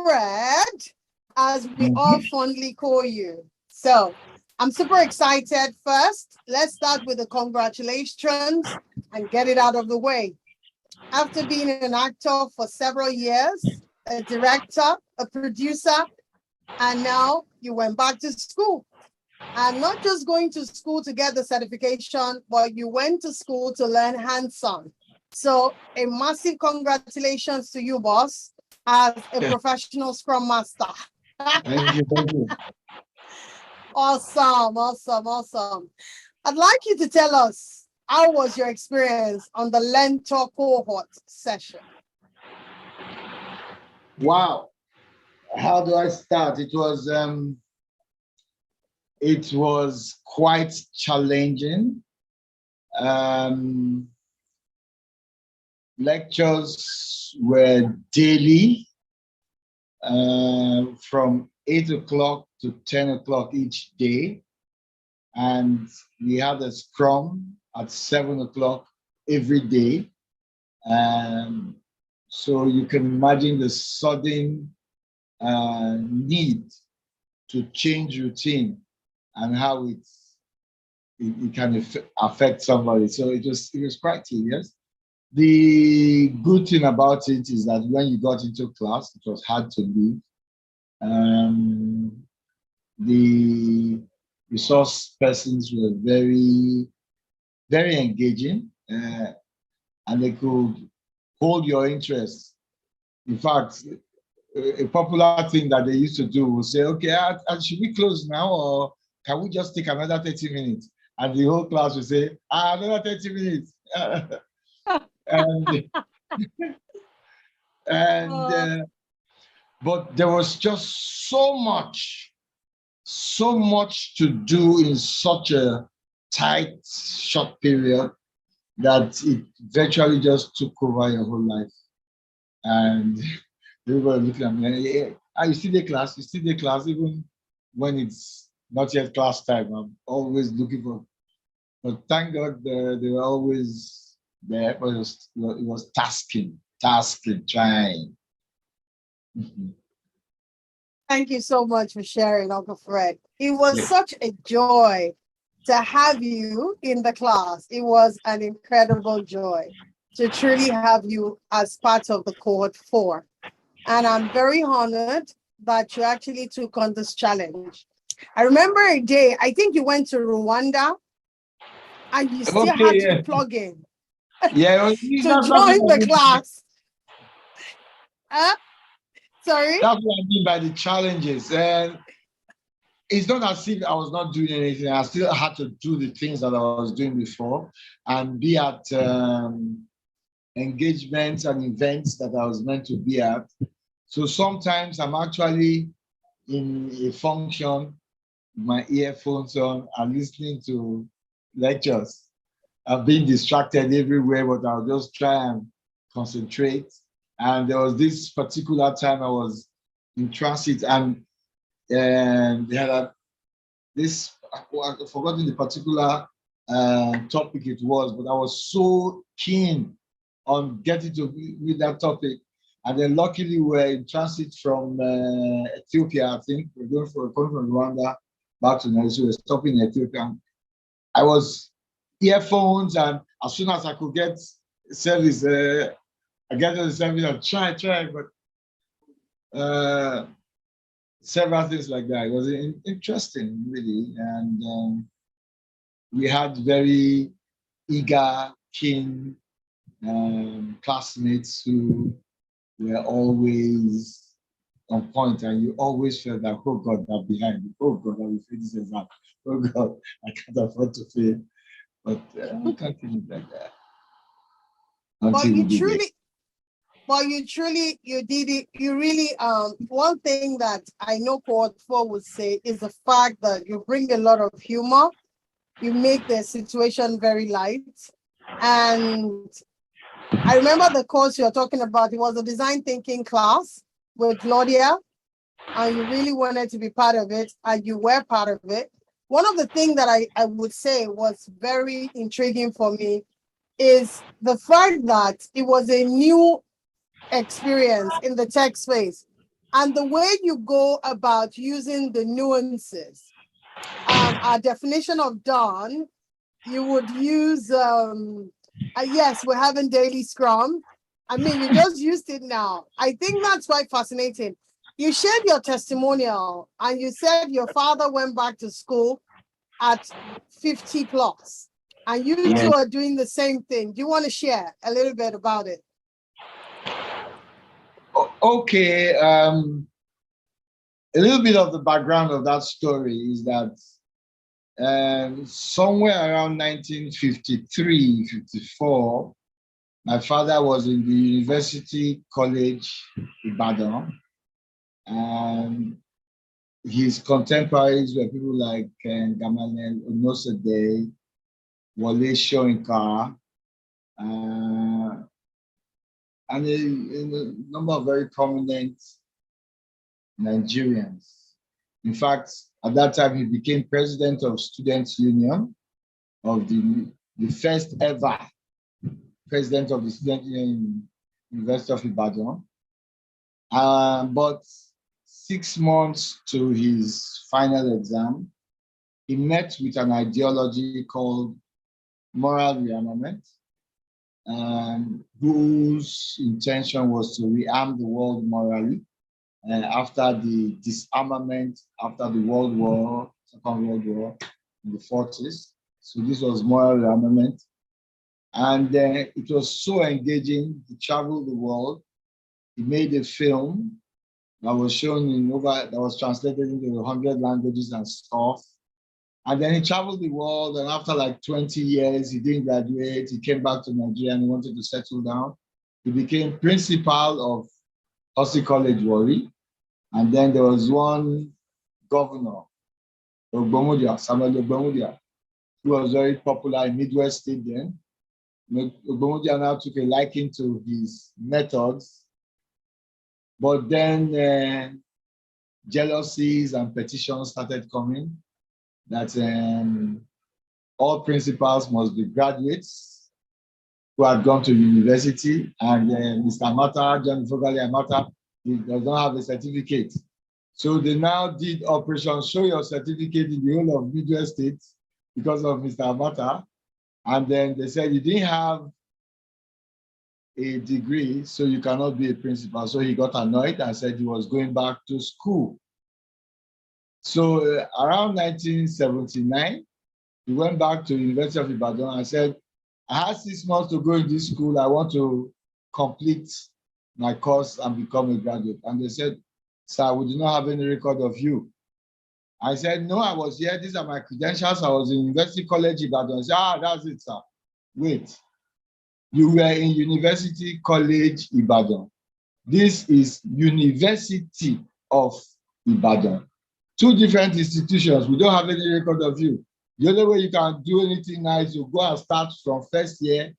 Fred, as we all fondly call you. So I'm super excited. First, let's start with the congratulations and get it out of the way. After being an actor for several years, a director, a producer, and now you went back to school. And not just going to school to get the certification, but you went to school to learn hands-on. So a massive congratulations to you, boss, as a professional Scrum Master. Thank you, thank you. Awesome, awesome, awesome. I'd like you to tell us, how was your experience on the LEARNTOR cohort session? Wow. How do I start? It was quite challenging. Lectures were daily, from 8 o'clock to 10 o'clock each day. And we had a scrum at 7 o'clock every day. So you can imagine the sudden need to change routine and how it can affect somebody. So it was quite tedious. The good thing about it is that when you got into class, it was hard to leave. The resource persons were very, very engaging, and they could hold your interest. In fact, a popular thing that they used to do was say, okay, should we close now, or can we just take another 30 minutes? And the whole class would say, another 30 minutes. But there was just so much to do in such a tight, short period that it virtually just took over your whole life. And they were looking at me, hey, you still the class? You still the class? Even when it's not yet class time, I'm always looking for. But thank God they were always there. But it was tasking, trying. Thank you so much for sharing, Uncle Fred. It was such a joy to have you in the class. It was an incredible joy to truly have you as part of the cohort 4. And I'm very honored that you actually took on this challenge. I remember a day, I think you went to Rwanda and you still had to plug in to join the class. Sorry? That's what I mean by the challenges. And it's not as if I was not doing anything. I still had to do the things that I was doing before and be at engagements and events that I was meant to be at. So sometimes I'm actually in a function, my earphones on, and listening to lectures. I've been distracted everywhere, but I'll just try and concentrate. And there was this particular time I was in transit, and they had this, I've forgotten the particular topic it was, but I was so keen on getting to read that topic. And then luckily we're in transit from Ethiopia, I think. We're coming from Rwanda back to Nigeria. So we're stopping in Ethiopia. I was earphones, and as soon as I could get service, I get to the service and try, but several things like that. It was interesting, really. And we had very eager, keen classmates who were always on point, and you always felt that, oh God, I'm behind. Oh God, I will fail this exam. Oh God, I can't afford to fail. But we continued like that. You did it. You really, one thing that I know cohort 4 would say is the fact that you bring a lot of humor. You make the situation very light. And I remember the course you're talking about. It was a design thinking class with Claudia, and you really wanted to be part of it, and you were part of it. One of the things that I would say was very intriguing for me is the fact that it was a new experience in the tech space. and the way you go about using the nuances. Our definition of done, you would use, yes, we're having daily scrum. I mean, you just used it now. I think that's quite fascinating. You shared your testimonial and you said your father went back to school at 50 plus, and you two are doing the same thing. Do you want to share a little bit about it? Okay. A little bit of the background of that story is that somewhere around 1953, 54, my father was in the University College Ibadan, and his contemporaries were people like Gamalel Onosede, Wole Soyinka, and a number of very prominent Nigerians. In fact, at that time, he became president of Students' Union, of the first ever president of the Student Union in University of Ibadan. But 6 months to his final exam, he met with an ideology called moral rearmament, whose intention was to rearm the world morally after the disarmament after the Second World War in the 40s. So this was moral rearmament. And it was so engaging. He traveled the world. He made a film that was shown that was translated into 100 languages and stuff. And then he traveled the world, and after like 20 years, he didn't graduate. He came back to Nigeria and he wanted to settle down. He became principal of Hussey College, Warri. And then there was one governor, Samuel Ogbomudia, who was very popular in Midwest State then. Ogbomudia now took a liking to his methods, but then jealousies and petitions started coming that all principals must be graduates who had gone to university, and Mr. Amata, John Fogali Amata, he does not have a certificate. So they now did Operation Show Your Certificate in the whole of Midwest State because of Mr. Amata. And then they said you didn't have a degree, so you cannot be a principal. So he got annoyed and said he was going back to school. So around 1979, he went back to University of Ibadan and said, I had 6 months to go in this school. I want to complete my course and become a graduate. And they said, sir, we do not have any record of you. I said, no, I was here. These are my credentials. I was in University College Ibadan. I said, that's it, sir. Wait, you were in University College Ibadan. This is University of Ibadan. Two different institutions. We don't have any record of you. The only way you can do anything now is to go and start from first year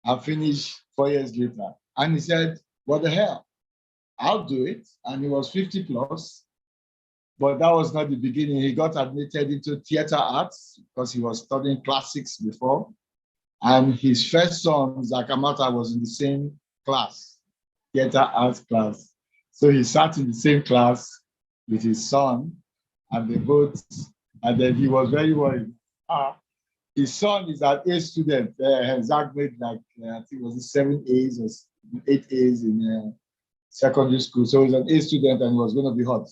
and finish 4 years later. And he said, what the hell? I'll do it. And he was 50 plus. But that was not the beginning. He got admitted into theater arts because he was studying classics before. And his first son, Amata, was in the same class, theater arts class. So he sat in the same class with his son, and they both, and then he was very worried. His son is an A student. Zach made like, I think it was 7 A's or 8 A's in secondary school. So he's an A student and he was going to be hot.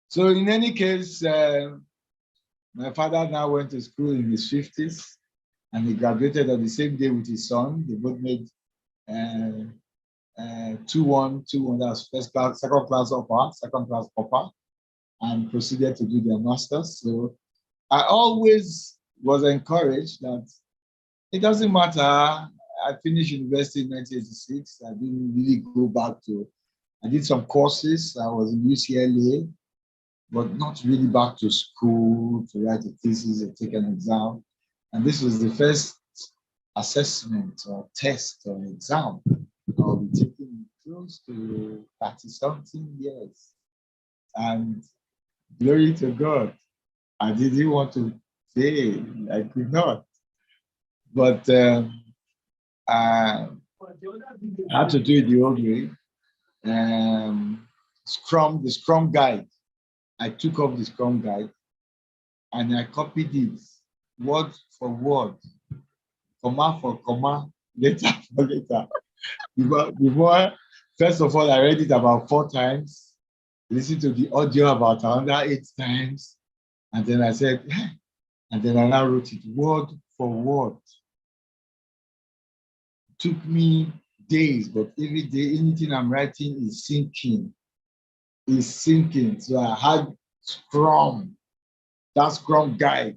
So in any case, my father now went to school in his 50s and he graduated on the same day with his son. They both made 2-1, that was first class, second class upper, and proceeded to do their masters. So I always was encouraged that it doesn't matter. I finished university in 1986. I didn't really go back I did some courses. I was in UCLA, but not really back to school to write a thesis or take an exam. And this was the first assessment or test or exam I'll be taking close to 30-something years. And glory to God, I didn't want to fail. I could not. But I had to do it the old way. the Scrum guide. I took up the Scrum guide and I copied it word for word, comma for comma, letter for letter. Before, first of all, I read it about 4 times, listened to the audio about another 8 times, and then I said, and then I now wrote it word for word. It took me days, but every day, anything I'm writing is sinking. So I had Scrum, that Scrum guide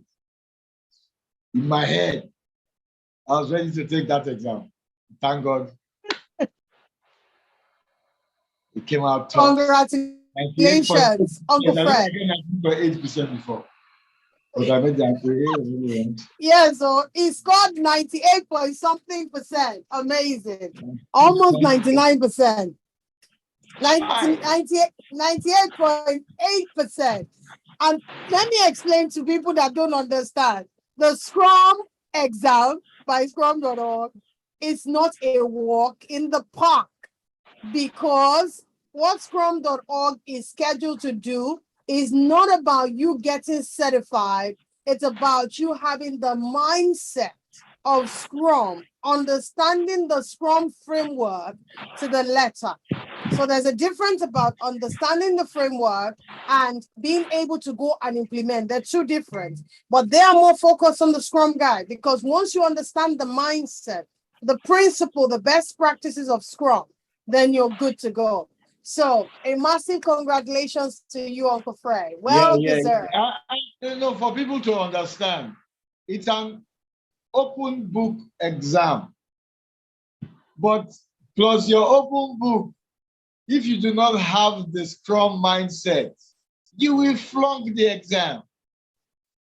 in my head. I was ready to take that exam. Thank God. It came out top. Congratulations, Uncle Fred. 8% before. But I made that. Yeah, so he scored 98 point something percent. Amazing. Almost 99%. 98.8%. And let me explain to people that don't understand. The Scrum exam by scrum.org is not a walk in the park, because what scrum.org is scheduled to do is not about you getting certified. It's about you having the mindset of Scrum, understanding the Scrum framework to the letter. So there's a difference about understanding the framework and being able to go and implement. They're two different, but they are more focused on the Scrum guide, because once you understand the mindset, the principle, the best practices of Scrum, then you're good to go. So a massive congratulations to you, Uncle Fred. Well deserved. For people to understand, it's an open book exam. But plus your open book, if you do not have the Scrum mindset, you will flunk the exam.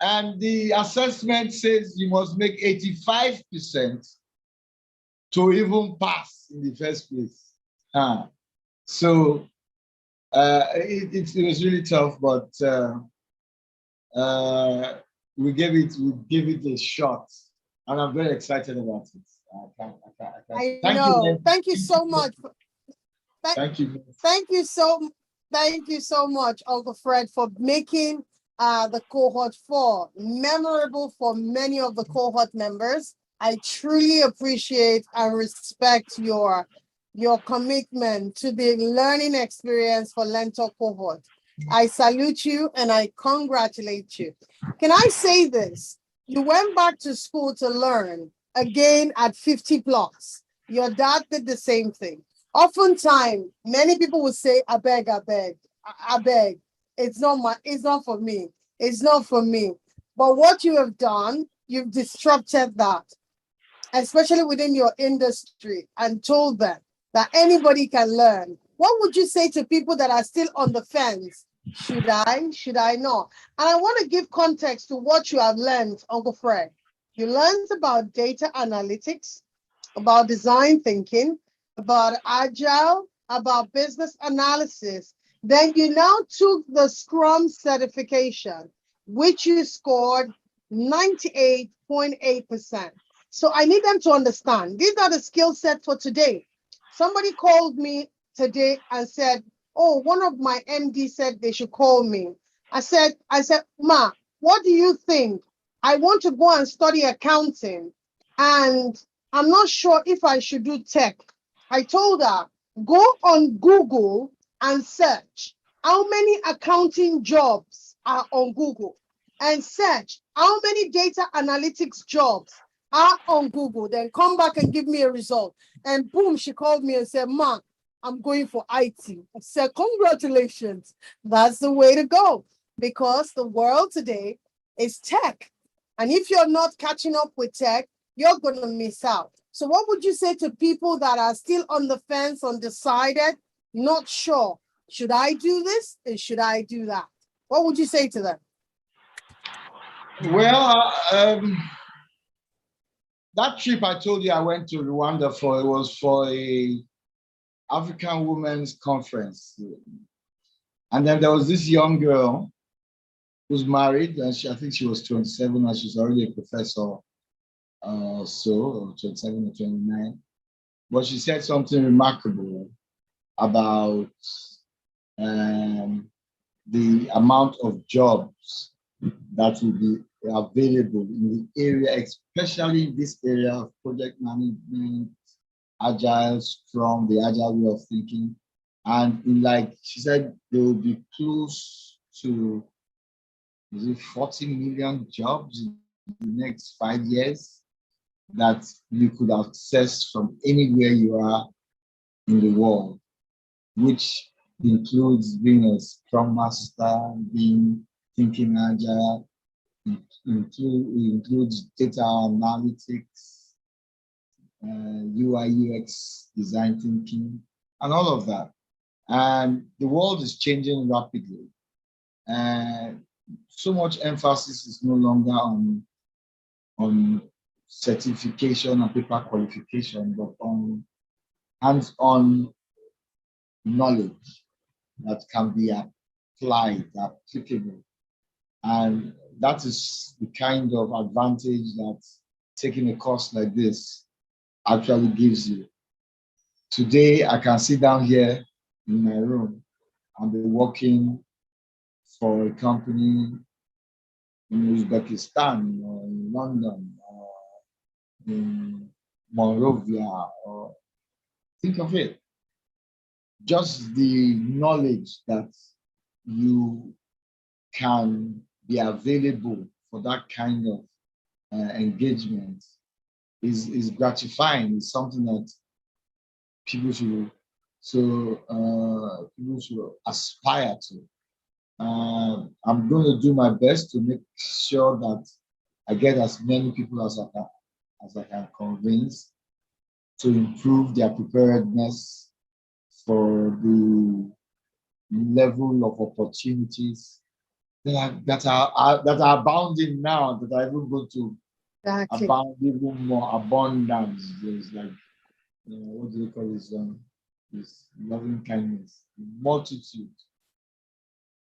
And the assessment says you must make 85% to even pass in the first place. So it was really tough, but we gave it a shot, and I'm very excited about it. I know. Thank you so much. Thank you. Thank you so much, Uncle Fred, for making the cohort 4 memorable for many of the cohort members. I truly appreciate and respect your commitment to the learning experience for LEARNTOR cohort. I salute you and I congratulate you. Can I say this? You went back to school to learn again at 50 plus. Your dad did the same thing. Oftentimes, many people will say, I beg. It's not for me. It's not for me. But what you have done, you've disrupted that, especially within your industry, and told them that anybody can learn. What would you say to people that are still on the fence? Should I not? And I want to give context to what you have learned, Uncle Fred. You learned about data analytics, about design thinking, about agile, about business analysis. Then you now took the Scrum certification, which you scored 98.8%. So I need them to understand, these are the skill set for today. Somebody called me today and said, oh, one of my MD said they should call me. I said, Ma, what do you think? I want to go and study accounting, and I'm not sure if I should do tech. I told her, go on Google and search how many accounting jobs are on Google, and search how many data analytics jobs are on Google. Then come back and give me a result. And boom, she called me and said, Ma, I'm going for IT. I said, congratulations. That's the way to go, because the world today is tech. And if you're not catching up with tech, you're going to miss out. So what would you say to people that are still on the fence, undecided, not sure? Should I do this and should I do that? What would you say to them? Well, that trip I told you I went to Rwanda for, it was for a African Women's Conference. And then there was this young girl who's married, and I think she was 27, and she's already a professor, or 27 or 29. But she said something remarkable. about the amount of jobs that will be available in the area, especially in this area of project management, agile, Scrum, the agile way of thinking. And in, like she said, there will be close to, is it 40 million jobs in the next 5 years that you could access from anywhere you are in the world, which includes being a Scrum Master, being thinking agile, includes data analytics, UI UX design thinking, and all of that. And the world is changing rapidly. And so much emphasis is no longer on certification and paper qualification, but on hands-on knowledge that can be applied, applicable. And that is the kind of advantage that taking a course like this actually gives you. Today, I can sit down here in my room and be working for a company in Uzbekistan or in London or in Monrovia, or think of it. Just the knowledge that you can be available for that kind of engagement is gratifying. It's something that people should people should aspire to. I'm going to do my best to make sure that I get as many people as I can convince to improve their preparedness for the level of opportunities that are abounding now, that are even going to abound even more abundance. There's like, what do you call this loving kindness, the multitude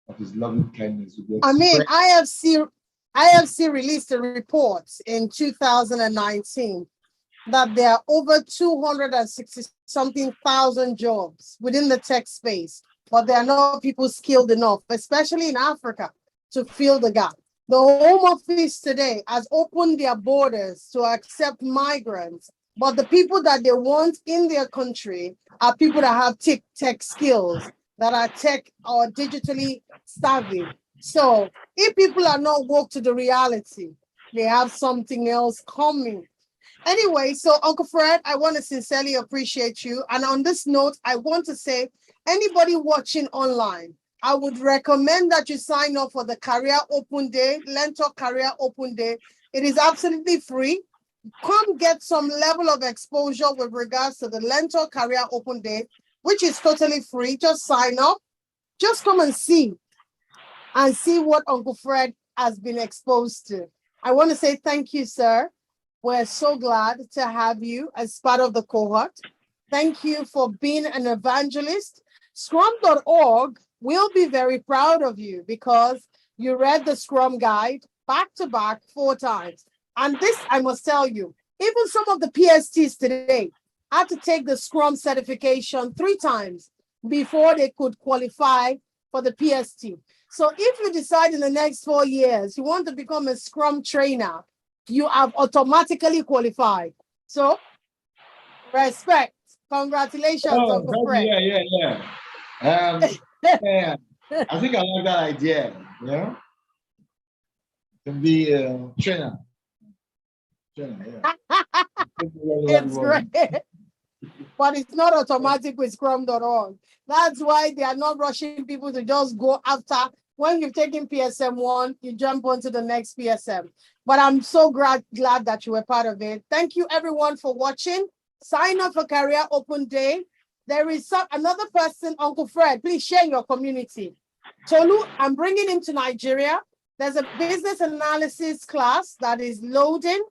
of his loving kindness will be I mean, expressed. IFC released a report in 2019 that there are over 260 something thousand jobs within the tech space, but there are not people skilled enough, especially in Africa, to fill the gap. The Home Office today has opened their borders to accept migrants, but the people that they want in their country are people that have tech skills, that are tech or digitally savvy. So if people are not woke to the reality, they have something else coming. Anyway, so Uncle Fred, I want to sincerely appreciate you. And on this note, I want to say, anybody watching online, I would recommend that you sign up for the Career Open Day, LEARNTOR Career Open Day. It is absolutely free. Come get some level of exposure with regards to the LEARNTOR Career Open Day, which is totally free. Just sign up. Just come and see what Uncle Fred has been exposed to. I want to say thank you, sir. We're so glad to have you as part of the cohort. Thank you for being an evangelist. Scrum.org will be very proud of you because you read the Scrum guide back to back 4 times. And this, I must tell you, even some of the PSTs today had to take the Scrum certification 3 times before they could qualify for the PST. So if you decide in the next 4 years you want to become a Scrum trainer, you have automatically qualified. So respect. Congratulations, Uncle Fred. Yeah. Yeah. I think I like that idea. Yeah. Can be a trainer. Yeah. It's great. But it's not automatic with Scrum.org. That's why they are not rushing people to just go after. When you've taken PSM 1, you jump onto the next PSM. But I'm so glad that you were part of it. Thank you, everyone, for watching. Sign up for Career Open Day. There is another person, Uncle Fred. Please share your community. Tolu, I'm bringing him to Nigeria. There's a business analysis class that is loading,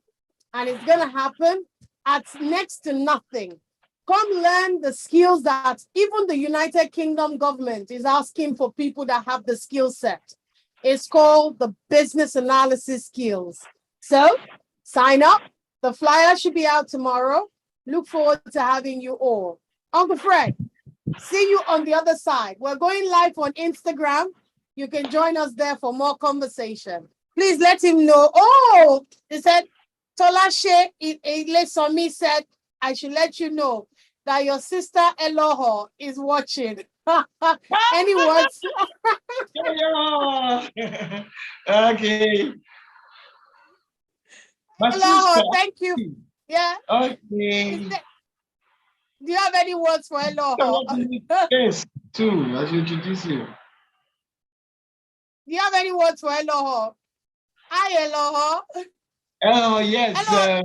and it's going to happen at next to nothing. Come learn the skills that even the United Kingdom government is asking for people that have the skill set. It's called the business analysis skills. So sign up. The flyer should be out tomorrow. Look forward to having you all. Uncle Fred, See you on the other side. We're going live on Instagram. You can join us there for more conversation. Please let him know. Oh, he said, Tolashe Ilesomi said, I should let you know that your sister Eloho is watching. Any words? Okay. My Eloho, sister. thank you. Yeah. Okay. Do you have any words for Eloho? Yes, too. I should introduce you. Do you have any words for Eloho? Hi, Eloho. Oh, yes. Hello.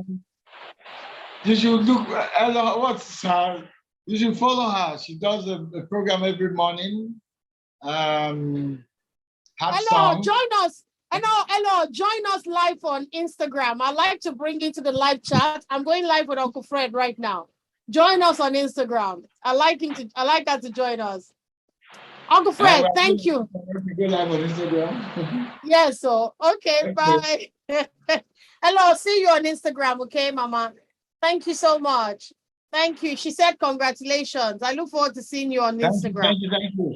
You should look. What's her? You should follow her. She does a program every morning. Heart Hello, song. join us. Hello, join us live on Instagram. I'd like to bring into the live chat. I'm going live with Uncle Fred right now. Join us on Instagram. I like that to join us. Uncle Fred, thank you. Go live on Instagram. Yes, so okay, bye. Hello, see you on Instagram, okay, Mama? Thank you so much. Thank you. She said congratulations. I look forward to seeing you on Instagram. Thank you.